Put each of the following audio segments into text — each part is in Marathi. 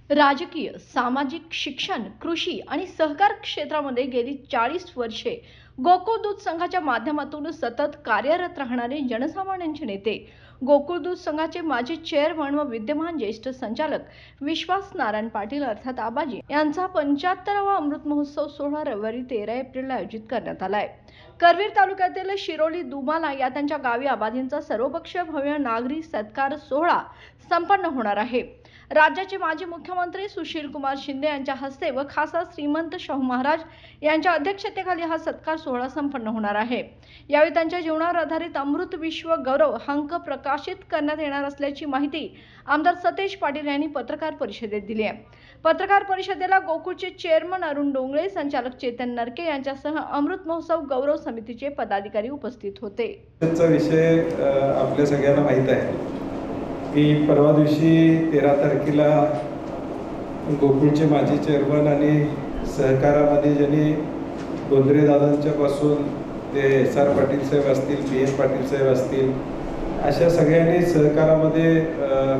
राजकीय, सामाजिक, शिक्षण, कृषी आणि सहकार क्षेत्रामध्ये गेली 40 वर्षे गोकुळ दूध संघाच्या माध्यमातून सतत कार्यरत राहणारे जनसामान्यांचे नेते, गोकुळ दूध संघाचे माजी चेअरमन व विद्यमान ज्येष्ठ संचालक विश्वास नारायण पाटील अर्थात आबाजी यांचा 75वा अमृत महोत्सव सोहळा रविवारी 13 एप्रिलला आयोजित करण्यात आला आहे. करवीर तालुक्यातील शिरोली दुमाला या त्यांच्या गावी आबाजींचा सर्वपक्षीय भव्य नागरी सत्कार सोहळा संपन्न होणार आहे. राज्याचे माजी मुख्यमंत्री सुशील कुमार शिंदे यांच्या हस्ते व खासदार श्रीमंत शाहू महाराज यांच्या अध्यक्षतेखाली हा सत्कार सोहळा संपन्न होणार आहे. यावेळी त्यांच्या जीवनावर आधारित अमृत विश्व गौरव हा अंक प्रकाशित करण्यात येणार असल्याची माहिती आमदार सतेज पाटील यांनी पत्रकार परिषदेत दिली आहे. पत्रकार परिषदेला गोकुळचे चेअरमन अरुण डोंगळे, संचालक चेतन नरके यांच्यासह अमृत महोत्सव गौरव समितीचे पदाधिकारी उपस्थित होते. त्याचा विषय आपल्या सगळ्यांना माहीत आहे की परवा दिवशी 13 तारखेला गोकुळचे माजी चेअरमन आणि सहकारामध्ये ज्यांनी गोंद्रे दादांच्या पासून ते SR पाटील साहेब असतील, PM पाटील साहेब असतील, अशा सगळ्यांनी सहकारामध्ये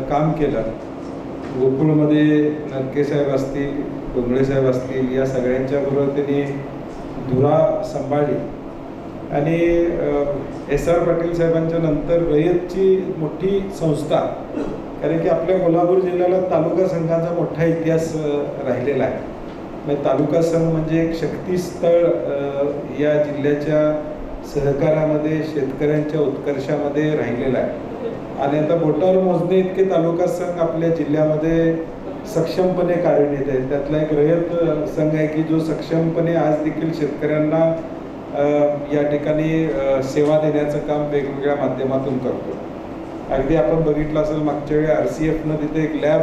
काम केलं. गोकुळमध्ये नरके साहेब असतील, डोंगळे साहेब असतील, या सगळ्यांच्या बरोबर त्यांनी धुरा सांभाळली आणि SR पाटील साहेबांच्या नंतर रयतची मोठी संस्था, कारण की आपल्या कोल्हापूर जिल्ह्याला तालुका संघाचा मोठा इतिहास राहिलेला आहे. म्हणजे तालुका संघ म्हणजे एक शक्तीस्थळ या जिल्ह्याच्या सहकारामध्ये, शेतकऱ्यांच्या उत्कर्षामध्ये राहिलेला आहे. आणि आता बोटावर मोजणे इतके तालुका संघ आपल्या जिल्ह्यामध्ये सक्षमपणे कार्यान्वित आहेत. त्यातला एक रयत संघ आहे की जो सक्षमपणे आज देखील शेतकऱ्यांना या ठिकाणी सेवा देण्याचं काम वेगवेगळ्या माध्यमातून करतो. अगदी आपण बघितलं असेल, मागच्या वेळी RCFनं तिथे एक लॅब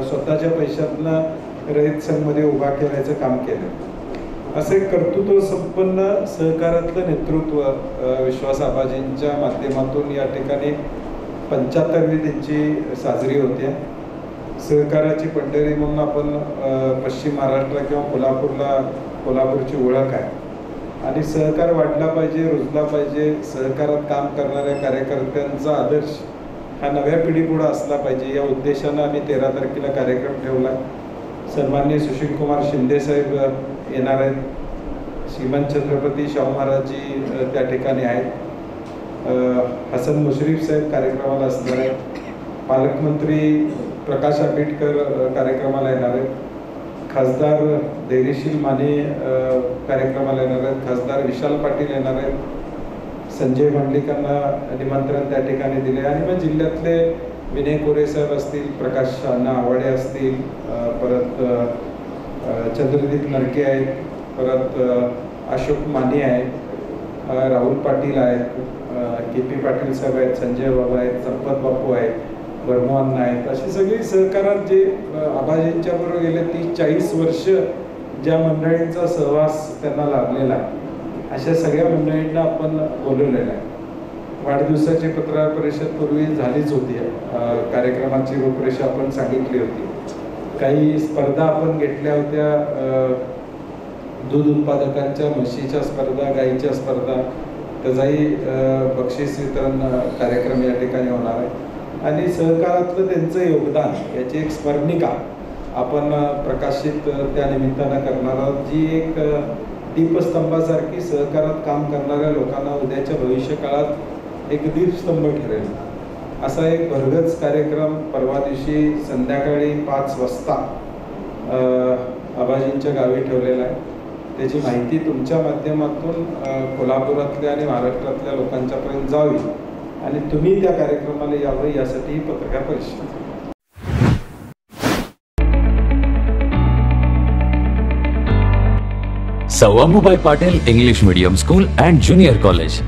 स्वतःच्या पैशातनं रयत संघमध्ये उभा केल्याचं काम केलं. असं एक कर्तृत्व संपन्न सहकारातलं नेतृत्व विश्वास आबाजींच्या माध्यमातून या ठिकाणी 75वी त्यांची साजरी होते. सहकाराची पंढरी म्हणून आपण पश्चिम महाराष्ट्र किंवा कोल्हापूरची ओळख आहे. आणि सहकार वाढला पाहिजे, रुजला पाहिजे. सहकारात काम करणाऱ्या कार्यकर्त्यांचा आदर्श हा नव्या पिढीपुढे असला पाहिजे, या उद्देशानं आम्ही 13 तारखेला कार्यक्रम ठेवला. सन्माननीय सुशील कुमार शिंदे साहेब येणार आहेत. श्रीमंत छत्रपती शाहू महाराजजी त्या ठिकाणी आहेत. हसन मुश्रीफ साहेब कार्यक्रमाला असणार आहेत. पालकमंत्री प्रकाश आंबेडकर कार्यक्रमाला येणार आहेत. खासदार धैर्यशील माने कार्यक्रमाला येणार आहेत. खासदार विशाल पाटील येणार आहेत. संजय मंडलिकांना निमंत्रण त्या ठिकाणी दिले. आणि मग जिल्ह्यातले विनय कोरे साहेब असतील, प्रकाश अण्णा आवाडे असतील, परत चंद्रदीप नरके आहेत, परत अशोक माने आहेत, राहुल पाटील आहेत, KP पाटील साहेब आहेत, संजय बाबा आहेत, संपत बापू आहेत, वर्मवान आहेत. अशी सगळी सहकारात जे आबाजींच्या बरोबर गेले 30-40 वर्ष ज्या मंडळींचा सहवास त्यांना लाभलेला आहे, अशा सगळ्या मंडळींना आपण बोलवलेलं आहे. वाढदिवसाची पत्रकार परिषद पूर्वी झालीच होती. कार्यक्रमाची रूपरेषा आपण सांगितली होती. काही स्पर्धा आपण घेतल्या होत्या, दूध उत्पादकांच्या, म्हशीच्या स्पर्धा, गाईच्या स्पर्धा, त्याचाही बक्षीस वितरण कार्यक्रम या ठिकाणी होणार आहे. आणि सहकारातलं त्यांचं योगदान याची एक स्मरणिका आपण प्रकाशित त्या निमित्तानं करणार आहोत, जी एक दीपस्तंभासारखी सहकारात काम करणाऱ्या लोकांना उद्याच्या भविष्य काळात एक दीपस्तंभ ठरेल. असा एक भरगच कार्यक्रम परवा दिवशी संध्याकाळी 5 वाजता आबाजींच्या गावी ठेवलेला आहे. त्याची माहिती तुमच्या माध्यमातून कोल्हापुरातल्या आणि महाराष्ट्रातल्या लोकांच्यापर्यंत जावी आणि तुम्ही त्या कार्यक्रमाला यावं, यासाठी पत्रकार परिषद. सौ अंबुबाई Patil English Medium School and Junior College.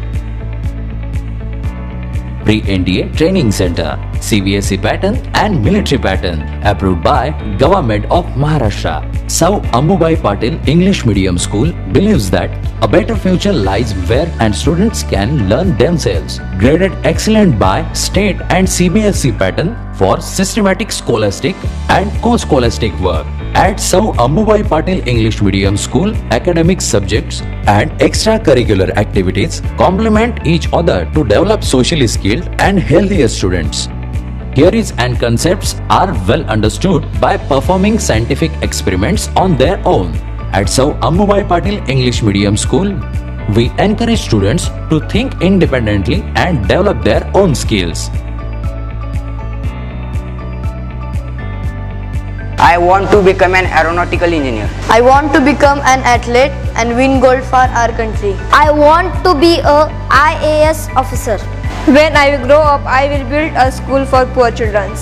Pre-NDA Training Center, CBSE pattern and military pattern, approved by Government of Maharashtra. Sir Ambubai Patil English Medium School believes that a better future lies where and students can learn themselves. Graded excellent by state and CBSE pattern for systematic scholastic and co-scholastic work. At Sir Ambubai Patil English Medium School, academic subjects and extracurricular activities complement each other to develop socially skilled and healthier students. theories and concepts are well understood by performing scientific experiments on their own. At Sau Ammubai Patil English Medium School, we encourage students to think independently and develop their own skills. I want to become an aeronautical engineer. I want to become an athlete and win gold for our country. I want to be a IAS officer. When I grow up, I will build a school for poor children.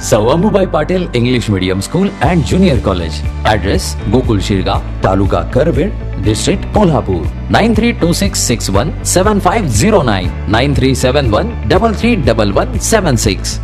Sau Ammubai Patil English Medium School and Junior College. Address: Gokul Shirga, Taluka Karved, District Kolhapur. 9326617509, 9371331176.